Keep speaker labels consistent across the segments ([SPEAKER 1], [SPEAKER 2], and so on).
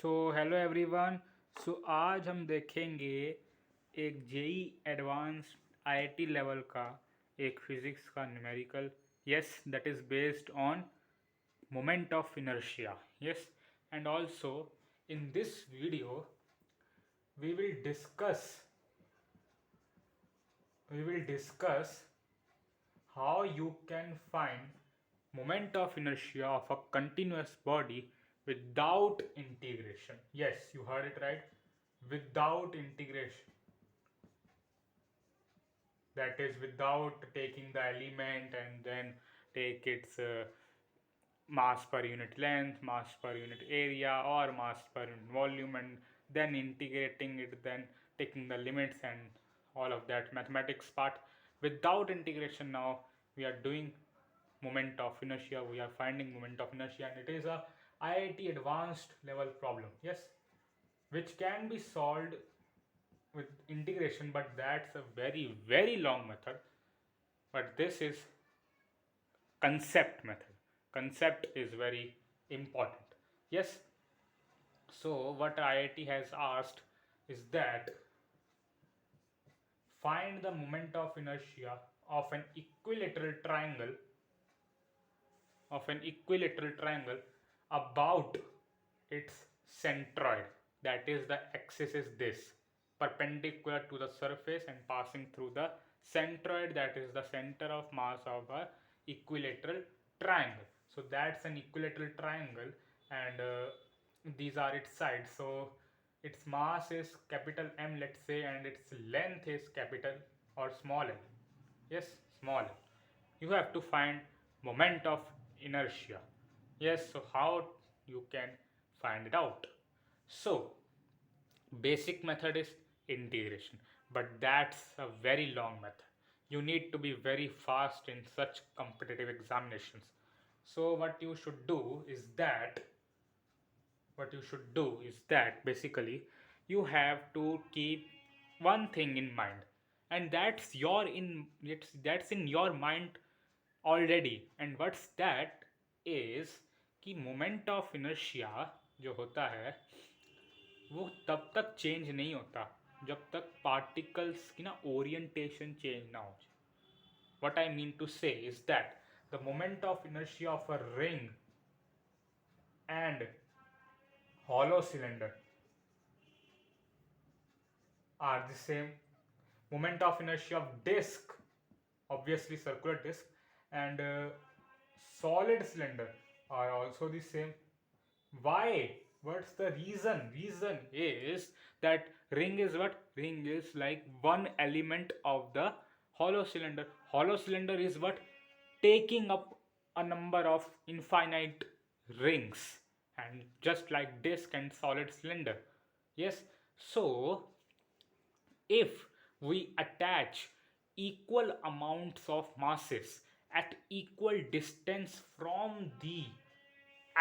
[SPEAKER 1] Hello everyone. आज हम देखेंगे एक जेई एडवांस्ड आईआईटी लेवल का एक फिजिक्स का numerical. Yes, that is based on moment of inertia. Yes, and also in this video we will discuss we will discuss how you can find moment of inertia of a continuous body without integration. Yes, you heard it right. Without integration, that is without taking the element and then take its mass per unit length, mass per unit area, or mass per unit volume, and then integrating it, then taking the limits and all of that mathematics part. Without integration, now we are doing moment of inertia. We are finding moment of inertia, and it is a IIT advanced level problem. Yes, which can be solved with integration, but that's a very long method. But this is concept method. Concept is very important. Yes, so what IIT has asked is that find the moment of inertia of an equilateral triangle about its centroid. That is, the axis is this, perpendicular to the surface and passing through the centroid, that is the center of mass of a equilateral triangle. So that's an equilateral triangle, and these are its sides. So its mass is capital M, let's say, and its length is capital or small l. Yes, small l. You have to find moment of inertia. Yes, so how you can find it out? So basic method is integration, but that's a very long method. You need to be very fast in such competitive examinations. So what you should do is that basically you have to keep one thing in mind, and that's in your mind already. And what's that is कि moment of inertia जो होता है वो तब तक change नहीं होता जब तक पार्टिकल्स की ना ओरिएंटेशन चेंज ना हो जाए. व्हाट आई मीन टू से is that the moment of inertia of a ring and hollow cylinder are the same. Moment of inertia of disk, obviously circular disk, and solid cylinder are also the same. Why? What's the reason? Reason is that ring is what? Ring is like one element of the hollow cylinder. Hollow cylinder is what? Taking up a number of infinite rings, and just like disk and solid cylinder. Yes, so if we attach equal amounts of masses at equal distance from the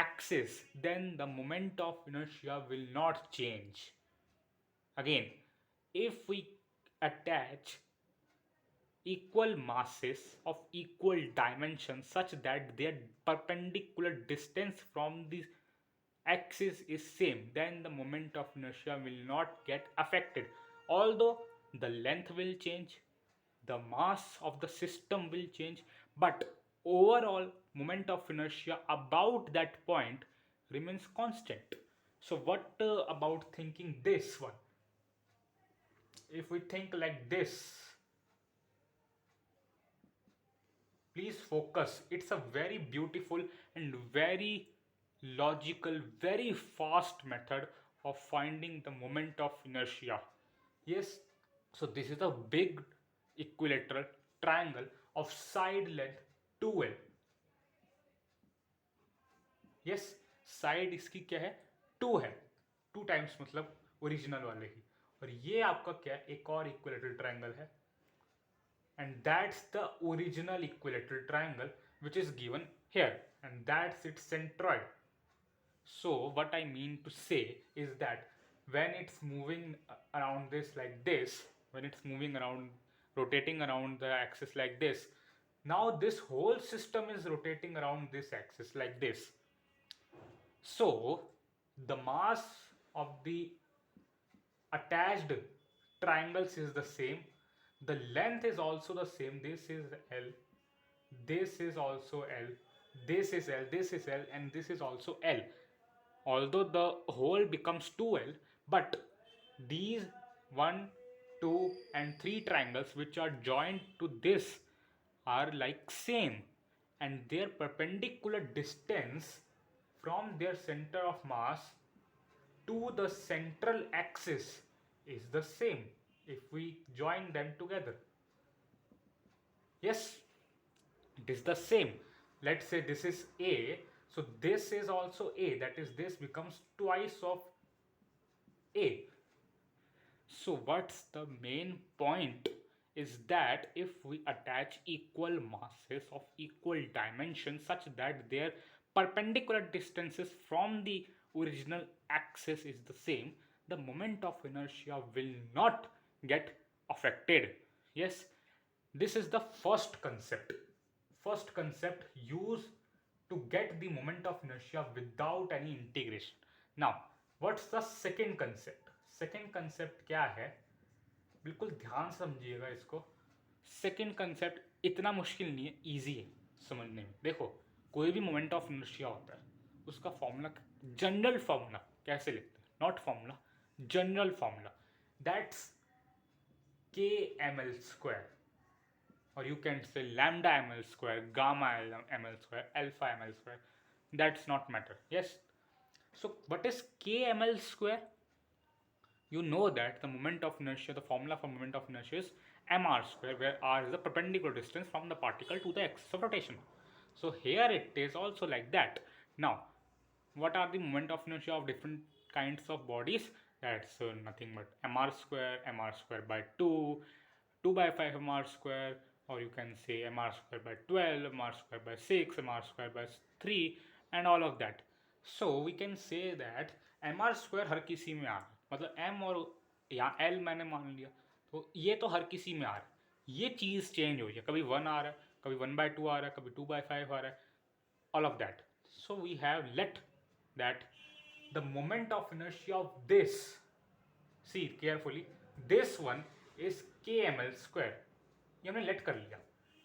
[SPEAKER 1] axis, then the moment of inertia will not change. Again, if we attach equal masses of equal dimensions such that their perpendicular distance from the axis is same, then the moment of inertia will not get affected. Although the length will change, the mass of the system will change, but overall moment of inertia about that point remains constant. So what about thinking this one? If we think like this, please focus. It's a very beautiful and very logical, very fast method of finding the moment of inertia. Yes, so this is a big equilateral triangle of side length 2l. Yes, side इसकी क्या है? 2 है. 2 times मतलब original वाले ही. और ये आपका क्या है? एक और इक्विलेटरल ट्रायंगल है, and that's the original equilateral triangle which is given here, and that's its centroid. So what I mean to say is that when it's moving around this like this, when it's moving around, rotating around the axis like this, now this whole system is rotating around this axis like this. So the mass of the attached triangles is the same. The length is also the same. This is L, this is also L, this is L, this is L, and this is also L. Although the whole becomes 2L, but these 1, 2, and 3 triangles which are joined to this are like same, and their perpendicular distance from their center of mass to the central axis is the same if we join them together. Yes, it is the same. Let's say this is A, so this is also A, that is this becomes twice of A. So what's the main point is that if we attach equal masses of equal dimensions such that their perpendicular distances from the original axis is the same, the moment of inertia will not get affected. Yes, this is the first concept. First concept used to get the moment of inertia without any integration. Now, what's the second concept? Second concept क्या है, बिल्कुल ध्यान समझिएगा इसको. Second concept इतना मुश्किल नहीं है, इजी है समझने में. देखो, कोई भी मोमेंट ऑफ इनर्शिया होता है, उसका फॉर्मूला, जनरल फॉर्मूला कैसे लिखते हैं, not formula, general formula, that's K M L square, or you can say lambda ml square, gamma ml square, alpha ml square. That's not matter. Yes. So what is kml square? You know that the moment of inertia, the formula for moment of inertia is mr square, where r is the perpendicular distance from the particle to the axis of rotation. So here it is also like that. Now, what are the moment of inertia of different kinds of bodies? That's nothing but mr square by 2, 2 by 5 mr square, or you can say mr square by 12, mr square by 6, mr square by 3, and all of that. So we can say that mr square हर किसी में आ रहा है, मतलब m और यहाँ l मैंने मान लिया, तो ये तो हर किसी में आ रहा है. ये चीज़ चेंज हो रही है, कभी 1 आ रहा है, कभी 1/2 आ रहा है, कभी 2/5 आ रहा है, all of that. So we have let that the moment of inertia of this, see carefully, this one is kml square. ये हमने लेट कर लिया,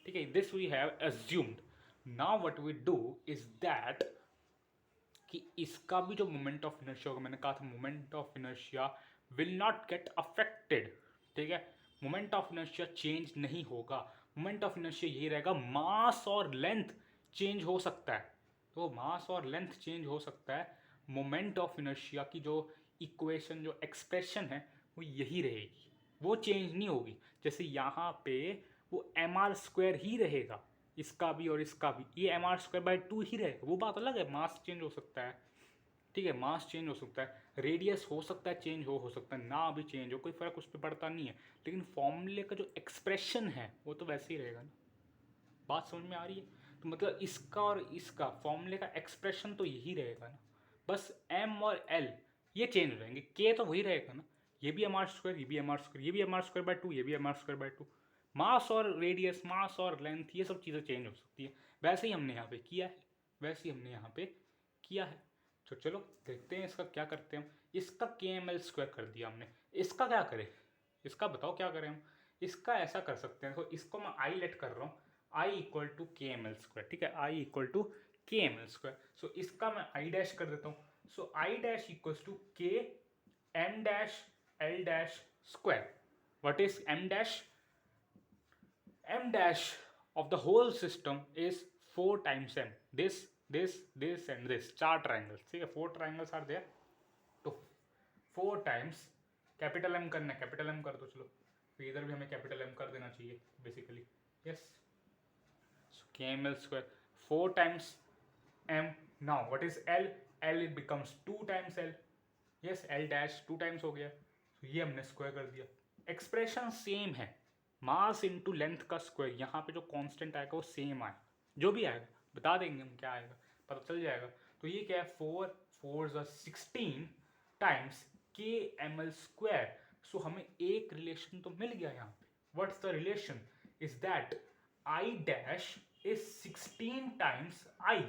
[SPEAKER 1] ठीक है. This we have assumed. Now what we do is that कि इसका भी जो मोमेंट ऑफ इनर्शिया होगा, मैंने कहा था moment of inertia will not get affected, ठीक है. मोमेंट ऑफ इनर्शिया चेंज नहीं होगा. मोमेंट ऑफ इनर्शिया यही रहेगा. मास और लेंथ चेंज हो सकता है, तो मास और लेंथ चेंज हो सकता है. मोमेंट ऑफ इनर्शिया की जो इक्वेशन, जो एक्सप्रेशन है, वो यही रहेगी, वो चेंज नहीं होगी. जैसे यहाँ पे वो एम आर स्क्वायर ही रहेगा, इसका भी और इसका भी, ये एम आर स्क्वायर बाई 2 ही रहेगा. वो बात अलग है, मास चेंज हो सकता है, ठीक है, मास चेंज हो सकता है, रेडियस हो सकता है चेंज हो सकता है ना भी चेंज हो, कोई फर्क उस पर पड़ता नहीं है. लेकिन फॉर्मूले का जो एक्सप्रेशन है वो तो वैसे ही रहेगा ना. बात समझ में आ रही है? तो मतलब इसका और इसका फॉर्मूले का एक्सप्रेशन तो यही रहेगा ना, बस एम और एल ये चेंज हो जाएंगे, के तो वही रहेगा ना. ये भी एम आर स्क्वायर, ये भी एम आर स्क्वायर, ये भी एम आर स्क्वायर बाई 2, ये भी एम आर स्क्वायर बाई 2. मास और रेडियस, मास और लेंथ, ये सब चीज़ें चेंज हो सकती है. वैसे ही हमने यहाँ पे किया है, वैसे ही हमने यहाँ पे किया है. तो चलो देखते हैं इसका क्या करते हैं हम. इसका के एम एल स्क्वायर कर दिया हमने, इसका क्या करें, इसका बताओ क्या करें हम. इसका ऐसा कर सकते हैं, देखो इसको मैं आई लेट कर रहा हूँ, I equal to K M L square, ठीक है, I equal to K M L square. So इसका मैं आई डैश कर देता हूँ. So I dash equals to K M dash L dash square. What is M dash? M dash of the whole system is 4 times m. This and this, 4 triangles, ठीक है, 4 triangles are there. तो 4 times capital M करना है, capital M कर दो. चलो, तो इधर भी हमें कैपिटल M कर देना चाहिए basically. Yes, so KML square 4 times M. Now what is L? L it becomes 2 times L. Yes, L dash 2 times हो गया, तो ये हमने स्क्वायर कर दिया. एक्सप्रेशन सेम है, मास इंटू लेंथ का स्क्वायर. यहाँ पे जो कांस्टेंट आएगा वो सेम आएगा, जो भी आएगा बता देंगे हम क्या आएगा, पता चल जाएगा. तो ये क्या है, 4 4 16 टाइम्स के एम एल स्क्वायर. सो हमें एक रिलेशन तो मिल गया यहाँ पे. What's the relation? Is that I dash is 16 times I.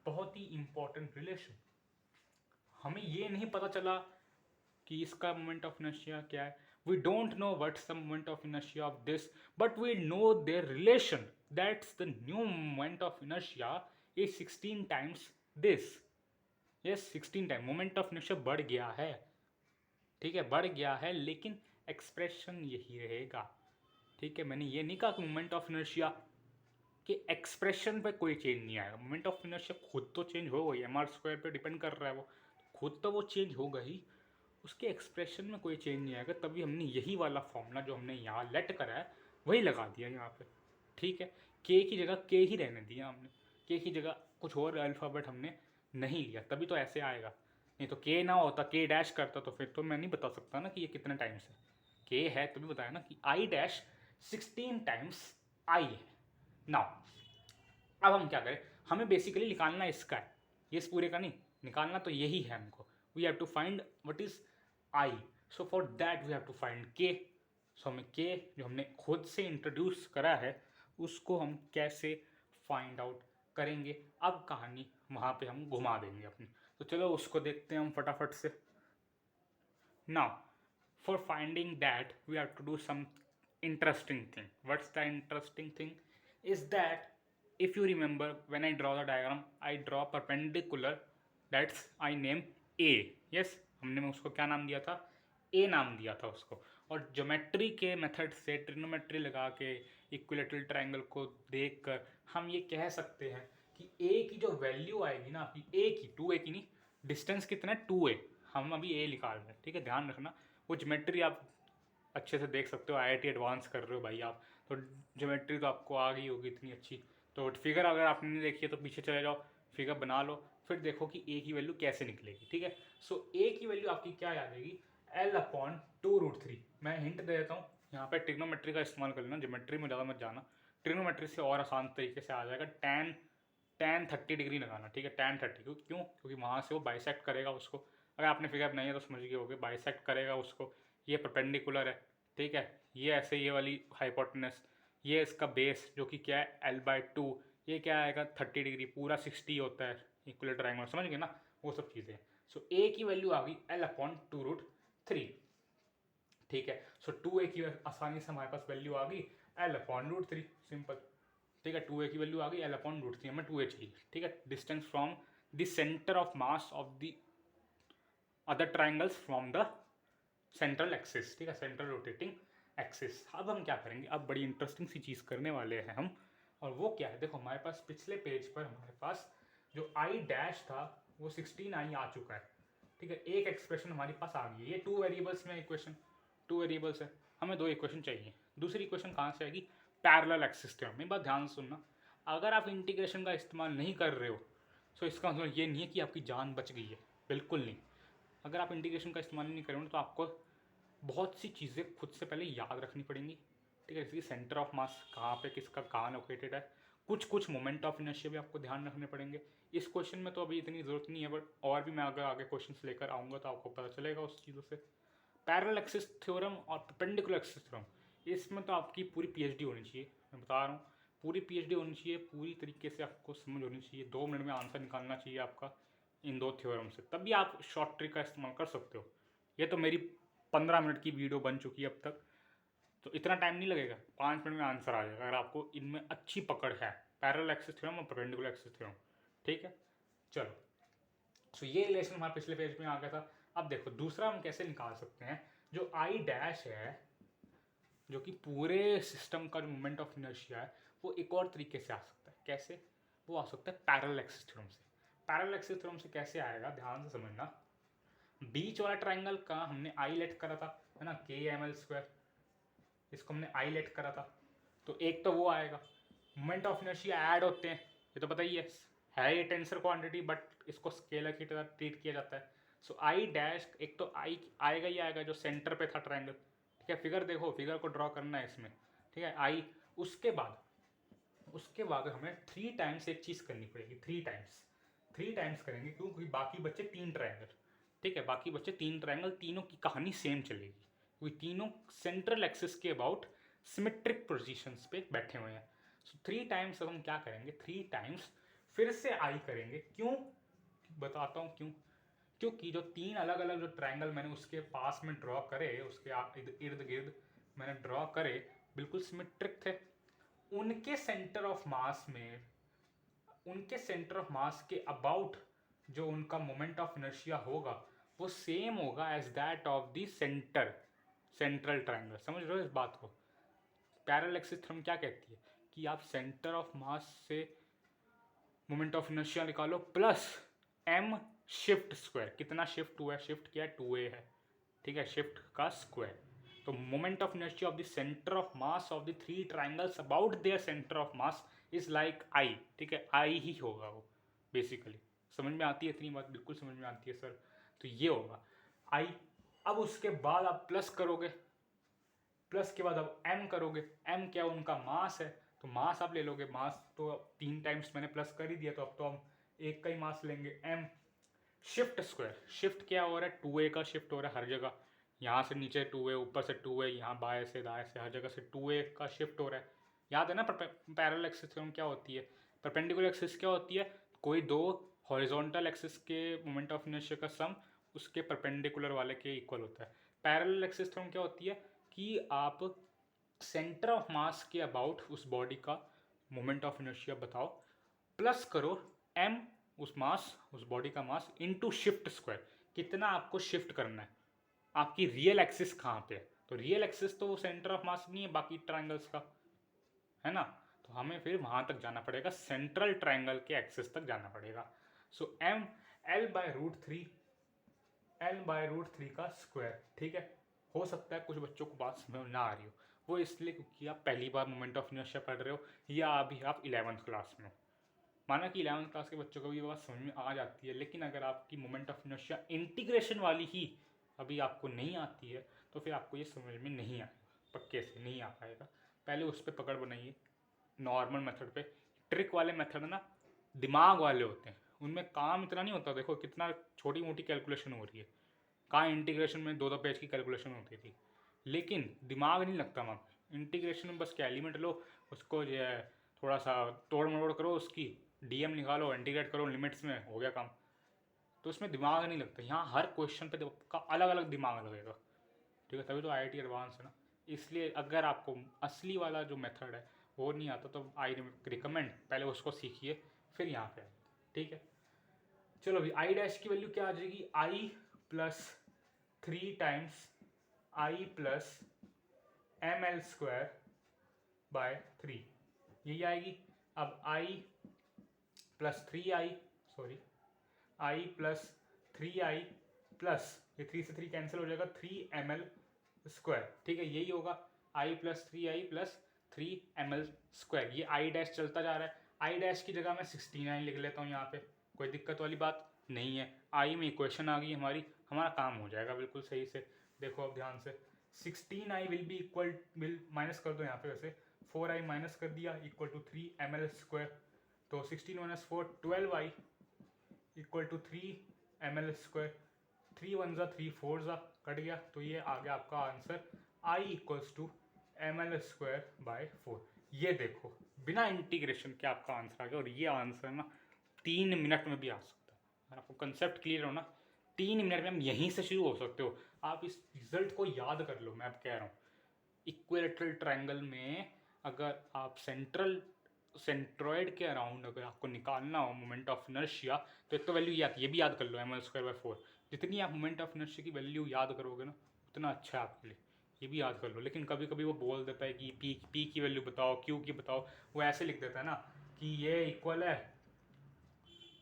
[SPEAKER 1] बहुत ही इंपॉर्टेंट रिलेशन. हमें ये नहीं पता चला कि इसका मोमेंट ऑफ इनर्शिया क्या है. We don't know what's the moment of inertia of this, but we know their relation. That's the new moment of inertia is 16 times this. Yes, 16 time moment of inertia बढ़ गया है. ठीक है, बढ़ गया है, लेकिन एक्सप्रेशन यही रहेगा. ठीक है, मैंने ये नहीं कहा कि मोमेंट ऑफ इनर्शिया के एक्सप्रेशन पे कोई चेंज नहीं आएगा. मोमेंट ऑफ इनर्शिया खुद तो चेंज हो गई, एम आर स्क्वायर पे डिपेंड कर रहा है वो, खुद तो वो चेंज होगा ही, उसके एक्सप्रेशन में कोई चेंज नहीं आएगा. तभी हमने यही वाला फॉर्मूला जो हमने यहाँ लेट करा है वही लगा दिया यहाँ पे. ठीक है, के की जगह के ही रहने दिया हमने, के की जगह कुछ और अल्फ़ाबेट हमने नहीं लिया, तभी तो ऐसे आएगा. नहीं तो के ना होता, के डैश करता, तो फिर तो मैं नहीं बता सकता ना कि ये कितने टाइम्स है. के है तभी बताया ना कि आई डैश 16 टाइम्स आई है. नाउ अब हम क्या करें, हमें बेसिकली निकालना इसका है, ये इस पूरे का नहीं, निकालना तो यही है हमको. We have to find what is I. So for that we have to find K. So हमें के जो हमने खुद से इंट्रोड्यूस करा है उसको हम कैसे फाइंड आउट करेंगे. अब कहानी वहाँ पे हम घुमा देंगे अपनी. तो चलो उसको देखते हैं हम फटाफट से. Now for finding that we have to do some interesting thing. What's the interesting thing? Is that if you remember when I draw the diagram, I draw perpendicular, that's I name A. Yes, हमने उसको क्या नाम दिया था, A नाम दिया था उसको. और ज्योमेट्री के मेथड से ट्रिग्नोमेट्री लगा के इक्विलेटरल ट्रायंगल को देखकर हम ये कह सकते हैं कि A की जो वैल्यू आएगी ना आपकी, A की 2A की नहीं, डिस्टेंस कितना है 2A, हम अभी A निकाल रहे हैं. ठीक है, ध्यान रखना वो ज्योमेट्री आप अच्छे से देख सकते हो. IIT एडवांस कर रहे हो भाई आप, तो ज्योमेट्री तो आपको आ गई होगी इतनी अच्छी. तो फिगर अगर आपने नहीं देखी है तो पीछे चले जाओ, फिगर बना लो, फिर देखो कि ए की वैल्यू कैसे निकलेगी. ठीक है, सो ए की वैल्यू आपकी क्या आ जाएगी, L/2√3. मैं हिंट दे देता हूँ, यहाँ पे ट्रिग्नोमेट्री का इस्तेमाल कर लेना, ज्योमेट्री में ज़्यादा मत जाना. ट्रिग्नोमेट्री से और आसान तरीके से आ जाएगा. tan 30 डिग्री लगाना. ठीक है, tan 30 क्यों, क्योंकि वहाँ से वो बाइसेक्ट करेगा उसको. अगर आपने फिगर बनाई है तो समझ गए होगे, बाइसेक्ट करेगा उसको. ये परपेंडिकुलर है. ठीक है, ये ऐसे ये वाली हाइपोटेनस, ये इसका बेस जो कि क्या है L/2, ये क्या आएगा 30 डिग्री, पूरा 60 होता है इक्वल ट्रायंगल, समझ गए ना वो सब चीज़ें. सो ए की वैल्यू आ गई L/2√3. ठीक है, सो 2A की आसानी से हमारे पास वैल्यू आ गई L/√3, सिंपल. ठीक है, 2A की वैल्यू आ गई L/√3, हमें 2A चाहिए. ठीक है, distance from the centre of mass of the other triangles from the central axis. ठीक है, सेंट्रल रोटेटिंग एक्सिस. अब हम क्या करेंगे, अब बड़ी इंटरेस्टिंग सी चीज़ करने वाले हैं हम, और वो क्या है, देखो हमारे पास पिछले पेज पर हमारे पास जो आई डैश था वो 16i आ चुका है. ठीक है, एक एक्सप्रेशन हमारे पास आ गई है. ये 2 वेरिएबल्स में इक्वेशन, 2 वेरिएबल्स है, हमें 2 इक्वेशन चाहिए. दूसरी इक्वेशन कहाँ से आएगी, पैरेलल एक्सिस थ्योरम. मेरी बात ध्यान से सुनना, अगर आप इंटीग्रेशन का इस्तेमाल नहीं कर रहे हो तो इसका मतलब ये नहीं है कि आपकी जान बच गई है, बिल्कुल नहीं. अगर आप इंटीग्रेशन का इस्तेमाल नहीं करोगे तो आपको बहुत सी चीज़ें खुद से पहले याद रखनी पड़ेंगी. ठीक है, जैसे कि सेंटर ऑफ मास कहाँ पे किसका कहाँ लोकेटेड है, कुछ मोमेंट ऑफ इनर्शिया भी आपको ध्यान रखने पड़ेंगे. इस क्वेश्चन में तो अभी इतनी ज़रूरत नहीं है, बट और भी मैं अगर आगे क्वेश्चंस लेकर आऊँगा तो आपको पता चलेगा उस चीज़ों से. पैरेलल एक्सिस थ्योरम और परपेंडिकुलर एक्सिस थ्योरम, इसमें तो आपकी पूरी PhD होनी चाहिए. मैं बता रहा हूँ, पूरी PhD होनी चाहिए, पूरी तरीके से आपको समझ होनी चाहिए. 2 मिनट में आंसर निकालना चाहिए आपका इन 2 थ्योरम से, तभी आप शॉर्ट ट्रिक का इस्तेमाल कर सकते हो. ये तो मेरी 15 मिनट की वीडियो बन चुकी है अब तक, तो इतना टाइम नहीं लगेगा, 5 मिनट में आंसर आ जाएगा अगर आपको इनमें अच्छी पकड़ है, पैरेलल एक्सिस थ्योरम और परपेंडिकुलर एक्सिस थ्योरम. ठीक है, चलो. सो ये रिलेशन हमारे पिछले पेज में आ गया था. अब देखो दूसरा हम कैसे निकाल सकते हैं, जो आई डैश है, जो कि पूरे सिस्टम का जो मोमेंट ऑफ इनर्शिया है, वो एक और तरीके से आ सकता है. कैसे, वो आ सकता है पैरेलल एक्सिस थ्योरम से. पैरेलल एक्सिस थ्योरम से कैसे आएगा, ध्यान से समझना. बीच वाला ट्राइंगल का हमने आई लेट करा था, है ना, KML², इसको हमने आई लेट करा था, तो एक तो वो आएगा. मोमेंट ऑफ इनर्शिया ऐड होते हैं, ये तो पता ही है ये टेंसर क्वांटिटी, बट इसको स्केलर की तरह ट्रीट किया जाता है. सो आई डैश, एक तो आई आएगा ही आएगा जो सेंटर पे था ट्राइंगल. ठीक है, फिगर देखो, फिगर को ड्रॉ करना है इसमें. ठीक है, आई, उसके बाद हमें 3 टाइम्स एक चीज़ करनी पड़ेगी. 3 टाइम्स करेंगे, क्योंकि बाकी बच्चे 3 ट्राइंगल. ठीक है, बाकी बच्चे 3 ट्राइंगल, तीनों की कहानी सेम चलेगी, क्योंकि तीनों सेंट्रल एक्सिस के अबाउट सिमेट्रिक पोजीशंस पे बैठे हुए हैं. सो 3 टाइम्स अब हम क्या करेंगे, 3 टाइम्स फिर से आई करेंगे. क्यों, बताता हूँ क्यों. क्योंकि जो 3 अलग अलग जो ट्रायंगल मैंने उसके पास में ड्रॉ करे, उसके इर्द गिर्द मैंने ड्रॉ करे, बिल्कुल सिमेट्रिक थे। उनके सेंटर ऑफ मास में, उनके सेंटर ऑफ मास के अबाउट जो उनका मोमेंट ऑफ इनर्शिया होगा वो सेम होगा as that of the central triangle. समझ रहे हो इस बात को? पैरेलल एक्सिस थ्योरम क्या कहती है कि आप सेंटर ऑफ मास से मोमेंट ऑफ इनर्शिया निकालो प्लस m शिफ्ट स्क्वायर। कितना शिफ्ट हुआ है? शिफ्ट किया है 2a है, ठीक है, शिफ्ट का स्क्वायर। तो moment of inertia of the centre of mass of the 3 triangles about their centre of mass is like I, ठीक है, आई ही होगा वो बेसिकली। समझ में आती है इतनी बात? बिल्कुल समझ में आती है सर। तो ये होगा आई। अब उसके बाद आप प्लस करोगे, प्लस के बाद अब m करोगे। m क्या? उनका मास है, तो मास आप ले लोगे। मास तो 3 टाइम्स मैंने प्लस कर ही दिया, तो अब तो हम एक का ही मास लेंगे m। शिफ्ट स्क्वायर, शिफ्ट क्या हो रहा है? 2a का शिफ्ट हो रहा है हर जगह, यहाँ से नीचे 2a, ऊपर से 2a, यहाँ बाएं से दाएं से हर जगह से 2a का शिफ्ट हो रहा है। याद है ना पैरेलल एक्सिस थ्योरम क्या होती है? परपेंडिकुलर एक्सिस क्या होती है? कोई दो हॉरिजॉन्टल एक्सिस के मोमेंट ऑफ इनर्शिया का सम उसके परपेंडिकुलर वाले के इक्वल होता है। पैरेलल एक्सिस थ्योरम क्या होती है कि आप सेंटर ऑफ मास के अबाउट उस बॉडी का मोमेंट ऑफ इनर्शिया बताओ, प्लस करो m उस मास, उस बॉडी का मास, इनटू शिफ्ट स्क्वायर। कितना आपको शिफ्ट करना है, आपकी रियल एक्सिस कहाँ पे है? तो रियल एक्सिस तो वो सेंटर ऑफ मास नहीं है बाकी ट्राइंगल्स का, है ना? तो हमें फिर वहां तक जाना पड़ेगा, सेंट्रल ट्राइंगल के एक्सिस तक जाना पड़ेगा। सो m L/√3, L/√3 का स्क्वायर, ठीक है। हो सकता है कुछ बच्चों को बात समझ ना आ रही हो, वो इसलिए क्योंकि आप पहली बार मोमेंट ऑफ इनर्शिया पढ़ रहे हो या अभी आप 11th क्लास में हो। माना कि 11th क्लास के बच्चों को भी बात समझ में आ जाती है, लेकिन अगर आपकी मोमेंट ऑफ इनर्शिया इंटीग्रेशन वाली ही अभी आपको नहीं आती है तो फिर आपको ये समझ में नहीं आएगा, पक्के से नहीं आ पाएगा। पहले उस पर पकड़ बनाइए, नॉर्मल मेथड पे। ट्रिक वाले मेथड ना दिमाग वाले होते हैं, उनमें काम इतना नहीं होता। देखो कितना छोटी मोटी कैलकुलेशन हो रही है, कहाँ इंटीग्रेशन में 2-2 पेज की कैलकुलेशन होती थी, लेकिन दिमाग नहीं लगता वहाँ पे। इंटीग्रेशन में बस क्या एलिमेंट लो, उसको जो है थोड़ा सा तोड़ मरोड़ करो, उसकी डीएम निकालो, इंटीग्रेट करो लिमिट्स में, हो गया काम। तो उसमें दिमाग नहीं लगता। यहाँ हर क्वेश्चन पे का अलग अलग दिमाग लगेगा, ठीक है, तभी तो IIT एडवांस है ना। इसलिए अगर आपको असली वाला जो मेथड है वो नहीं आता तो आई रिकमेंड पहले उसको सीखिए, फिर यहाँ पे, ठीक है। चलो अभी आई डैश की वैल्यू क्या आ जाएगी? I plus 3 times I plus ml² by 3, यही आएगी। अब I plus 3i, sorry, I plus 3i plus, ये 3 से 3 कैंसिल हो जाएगा, 3ml², ठीक है, यही होगा। आई प्लस 3i प्लस 3ml², ये आई डैश चलता जा रहा है। आई डैश की जगह मैं 69 लिख लेता हूँ यहाँ पे, कोई दिक्कत वाली बात नहीं है। आई में इक्वेशन आ गई हमारी, हमारा काम हो जाएगा बिल्कुल सही से। देखो अब ध्यान से, 16i will be equal, will minus कर दो यहाँ पे, वैसे 4i माइनस कर दिया इक्वल टू 3ml²। तो 16 minus 4 12i equal to 3ml²। 3 1 ज़ा 3 4 ज़ा कट गया, तो ये आ गया आपका answer, i equals to ml²/4। ये देखो बिना इंटीग्रेशन के आपका आंसर आ गया, और ये आंसर ना 3 मिनट में भी आ सकता है। अगर आपको कंसेप्ट क्लियर हो ना, 3 मिनट में हम यहीं से शुरू हो सकते हो। आप इस रिजल्ट को याद कर लो, मैं अब कह रहा हूँ। इक्विलेटरल ट्रायंगल में अगर आप सेंट्रॉइड के अराउंड अगर आपको निकालना हो मोमेंट ऑफ इनर्शिया, तो एक तो वैल्यू याद, ये भी याद कर लो, ml²/4। जितनी आप मोमेंट ऑफ इनर्शिया की वैल्यू याद करोगे ना, उतना अच्छा है आपके लिए, ये भी याद कर लो। लेकिन कभी कभी वो बोल देता है कि पी की वैल्यू बताओ, क्यू की बताओ, वो ऐसे लिख देता है ना कि ये इक्वल है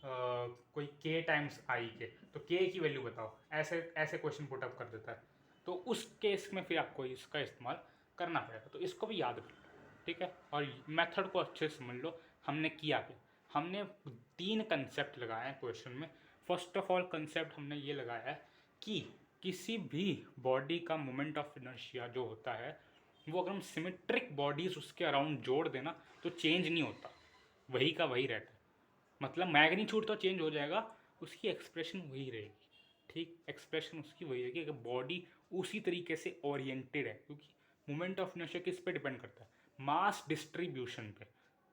[SPEAKER 1] कोई k टाइम्स आई के, तो k की वैल्यू बताओ, ऐसे ऐसे क्वेश्चन पुटअप कर देता है। तो उस केस में फिर आपको इसका इस्तेमाल करना पड़ेगा, तो इसको भी याद रखो, ठीक है। और मेथड को अच्छे से समझ लो, हमने किया क्या, हमने 3 कंसेप्ट लगाए हैं क्वेश्चन में। फर्स्ट ऑफ ऑल कंसेप्ट हमने ये लगाया है कि किसी भी बॉडी का मोमेंट ऑफ इनर्शिया जो होता है, वो अगर हम सिमेट्रिक बॉडीज उसके अराउंड जोड़ देना तो चेंज नहीं होता, वही का वही रहता है। मतलब मैग्नीट्यूड तो चेंज हो जाएगा, उसकी एक्सप्रेशन वही रहेगी, ठीक, एक्सप्रेशन उसकी वही रहेगी। अगर बॉडी उसी तरीके से ओरिएंटेड है, क्योंकि मोमेंट ऑफ इनर्शिया किस पे डिपेंड करता है? मास डिस्ट्रीब्यूशन पे,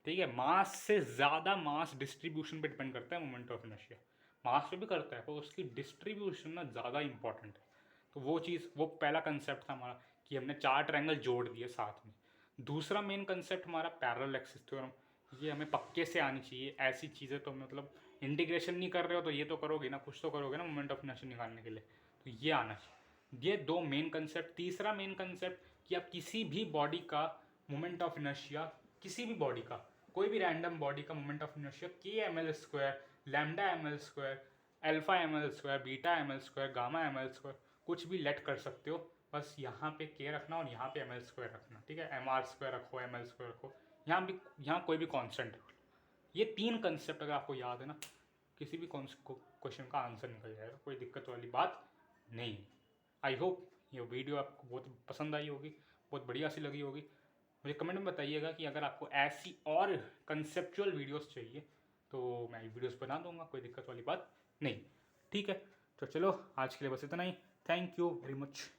[SPEAKER 1] ठीक है। मास से ज़्यादा मास डिस्ट्रीब्यूशन पे डिपेंड करता है मोमेंट ऑफ इनर्शिया। मास पे भी करता है, पर उसकी डिस्ट्रीब्यूशन ना ज़्यादा इंपॉर्टेंट है। तो वो चीज़, वो पहला कंसेप्ट था हमारा कि हमने 4 ट्रायंगल जोड़ दिए साथ में। दूसरा मेन कंसेप्ट हमारा पैरेलल एक्सिस थ्योरम, ये हमें पक्के से आनी चाहिए। ऐसी चीज़ें तो मतलब इंटीग्रेशन नहीं कर रहे हो तो ये तो करोगे ना, कुछ तो करोगे ना मोमेंट ऑफ इनर्शिया निकालने के लिए, तो ये आना चाहिए। ये 2 मेन कंसेप्ट। तीसरा मेन कंसेप्ट कि आप किसी भी बॉडी का मोमेंट ऑफ इनर्शिया, किसी भी बॉडी का, कोई भी रैंडम बॉडी का moment of inertia k ml², lambda ml², alpha ml², beta ml², gamma ml², कुछ भी लेट कर सकते हो। बस यहाँ पे k रखना और यहाँ पे ml² रखना, ठीक है। mr² रखो, ml² रखो, यहाँ भी, यहाँ कोई भी कांस्टेंट रख लो। ये 3 कंसेप्ट अगर आपको याद है ना, किसी भी क्वेश्चन का आंसर निकल जाएगा, कोई दिक्कत वाली बात नहीं। आई होप ये वीडियो आपको बहुत पसंद आई होगी, बहुत बढ़िया सी लगी होगी। मुझे कमेंट में बताइएगा कि अगर आपको ऐसी और कंसेप्चुअल वीडियोस चाहिए तो मैं वीडियोस बना दूंगा, कोई दिक्कत वाली बात नहीं, ठीक है। तो चलो आज के लिए बस इतना ही। Thank you very much.